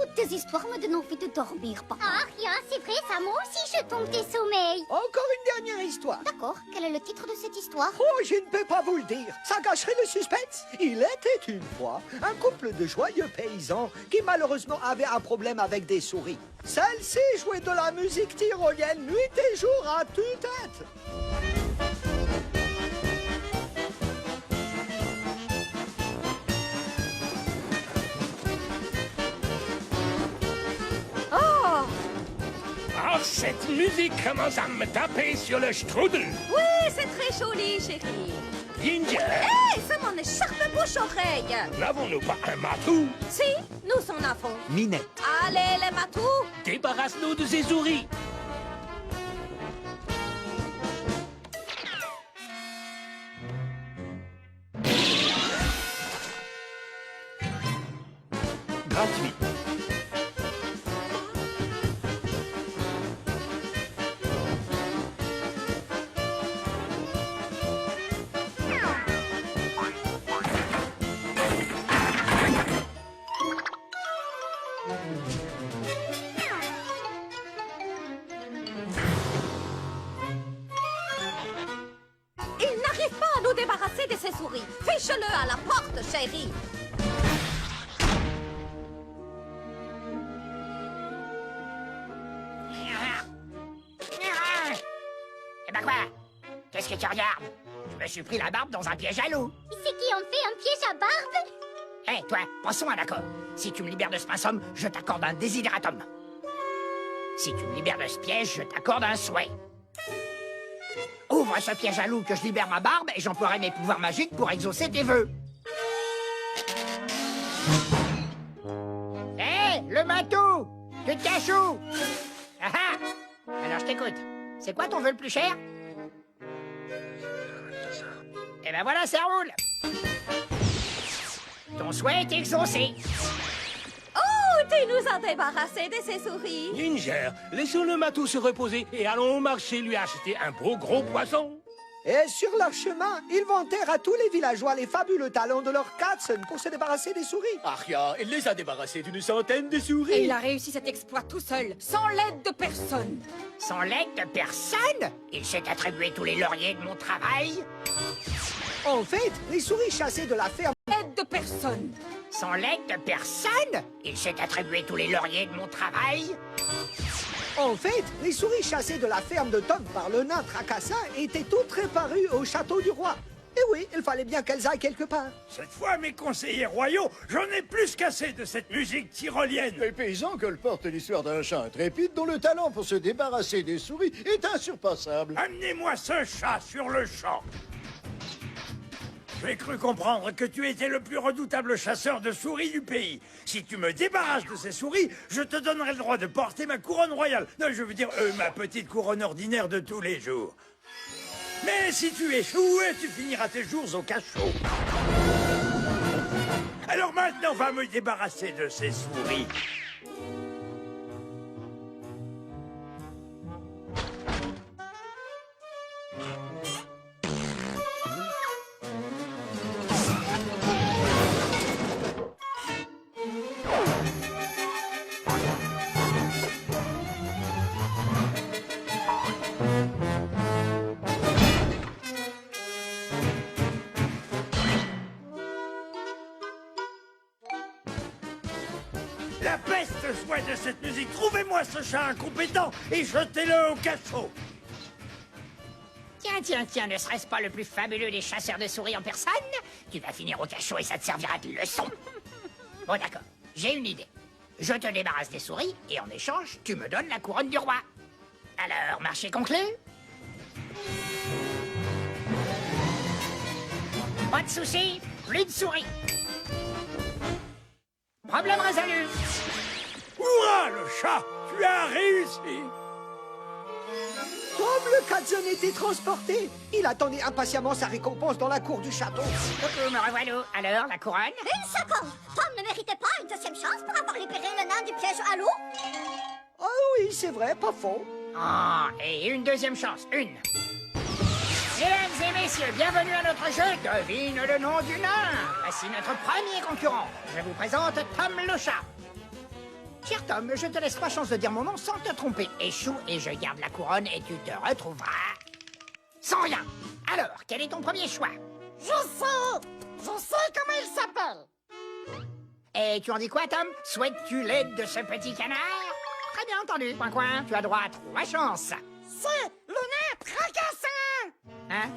Toutes tes histoires me donnent envie de dormir, papa. Ah, rien, c'est vrai, ça, moi aussi je tombe des sommeils. Encore une dernière histoire. D'accord, quel est le titre de cette histoire? Oh, je ne peux pas vous le dire. Ça gâcherait le suspense. Il était une fois un couple de joyeux paysans qui malheureusement avait un problème avec des souris. Celle-ci jouait de la musique tyrolienne nuit et jour à tue-tête. Oh, cette musique commence à me taper sur le strudel. Oui, c'est très joli, chérie. Ginger, Hé, c'est mon écharpe bouche-oreille. n'avons-nous pas un matou? Si, nous en avons. Minette. Allez, les matous. Débarrasse-nous de ces souris. Gratuit. Il n'arrive pas à nous débarrasser de ces souris. Fiche-le à la porte, chérie. Eh ben quoi? Qu'est-ce que tu regardes? Je me suis pris la barbe dans un piège à loup. C'est qui en fait un piège à barbe? Hé, toi, pensons à un accord. Si tu me libères de ce pinsum, je t'accorde un désidératum. Si tu me libères de ce piège, je t'accorde un souhait. Ouvre ce piège à loup que je libère ma barbe et j'emploierai mes pouvoirs magiques pour exaucer tes vœux. Hé, le matou! Tu te caches où? Ah ah! Alors je t'écoute. C'est quoi ton vœu le plus cher? Eh ben voilà, ça roule! Ton souhait est exaucé. Oh, tu nous as débarrassés de ces souris. Ginger, laissons le matou se reposer et allons au marché lui acheter un beau gros poisson. Et sur leur chemin, ils vantèrent à tous les villageois les fabuleux talents de leur Katzen pour se débarrasser des souris. Aria, il les a débarrassés d'une centaine de Et souris. il a réussi cet exploit tout seul, sans l'aide de personne. Sans l'aide de personne, il s'est attribué tous les lauriers de mon travail. En fait, les souris chassées de la ferme Aide de personne. Sans l'aide de personne, il s'est attribué tous les lauriers de mon travail. En fait, les souris chassées de la ferme de Tom par le nain Tracassin étaient toutes réparues au château du roi. Et oui, il fallait bien qu'elles aillent quelque part. Cette fois, mes conseillers royaux, j'en ai plus qu'assez de cette musique tyrolienne. Les paysans colportent l'histoire d'un chat intrépide dont le talent pour se débarrasser des souris est insurpassable. Amenez-moi ce chat sur le champ. J'ai cru comprendre que tu étais le plus redoutable chasseur de souris du pays. Si tu me débarrasses de ces souris, je te donnerai le droit de porter ma couronne royale. Non, je veux dire, ma petite couronne ordinaire de tous les jours. Mais si tu échoues, tu finiras tes jours au cachot. Alors maintenant, on va me débarrasser de ces souris. La peste soit de cette musique. Trouvez-moi ce chat incompétent et jetez-le au cachot. Tiens, ne serait-ce pas le plus fabuleux des chasseurs de souris en personne? Tu vas finir au cachot et ça te servira de leçon. Bon, d'accord, j'ai une idée. Je te débarrasse des souris et en échange, tu me donnes la couronne du roi. Alors, marché conclu? Pas de soucis, plus de souris. Problème résolu. Hurrah, le chat! Tu as réussi! Comme le Katzen était transporté, il attendait impatiemment sa récompense dans la cour du château. Coucou, me revoilà. Alors, la couronne? Une seconde! Tom ne méritait pas une deuxième chance pour avoir libéré le nain du piège à loup? Ah oui, c'est vrai, pas faux. Ah, et une deuxième chance, une. Mesdames et messieurs, bienvenue à notre jeu Devine le nom du nain. Voici notre premier concurrent. Je vous présente Tom le chat. Cher Tom, je te laisse 3 chances de dire mon nom sans te tromper. Échoue et je garde la couronne et tu te retrouveras sans rien. Alors, quel est ton premier choix? Je sais comment il s'appelle. Et tu en dis quoi, Tom? Souhaites-tu l'aide de ce petit canard? Très bien entendu, Coin-Coin. Tu as droit à 3 chances. C'est le nain tracassant. Hein?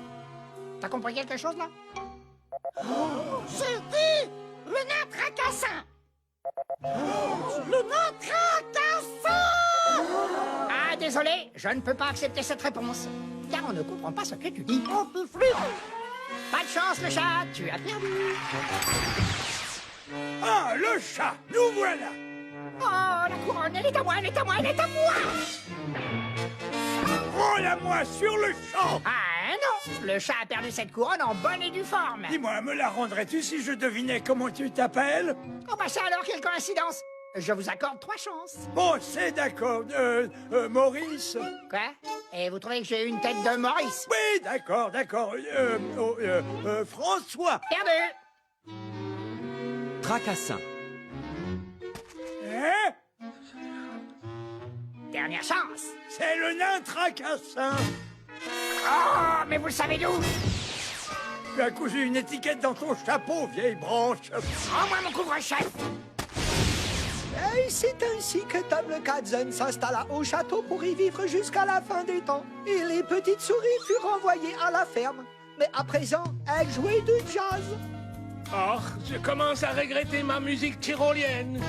T'as compris quelque chose, là? J'ai dit le nain tracassant. Le nain tracassant. Ah, désolé, je ne peux pas accepter cette réponse. Car on ne comprend pas ce que tu dis. Oh, pifli. Pas de chance, le chat, tu as perdu. Ah, le chat, nous voilà. Oh, la couronne, elle est à moi, elle est à moi, elle est à moi! Prends-la-moi sur le champ. Ah non, le chat a perdu cette couronne en bonne et due forme. Dis-moi, me la rendrais-tu si je devinais comment tu t'appelles? Oh bah ça alors, quelle coïncidence! Je vous accorde 3 chances. Bon, c'est d'accord. Maurice? Quoi? Et vous trouvez que j'ai une tête de Maurice? Oui, d'accord. François. Perdu! Tracassin. Hein? Dernière chance. C'est le nain tracassin. Oh, mais vous le savez d'où? Tu as cousu une étiquette dans ton chapeau, vieille branche. Rends-moi mon couvre-chef! Et c'est ainsi que Tom le Katzen s'installa au château pour y vivre jusqu'à la fin des temps. Et les petites souris furent renvoyées à la ferme. Mais à présent, elles jouaient du jazz. Oh, je commence à regretter ma musique tyrolienne.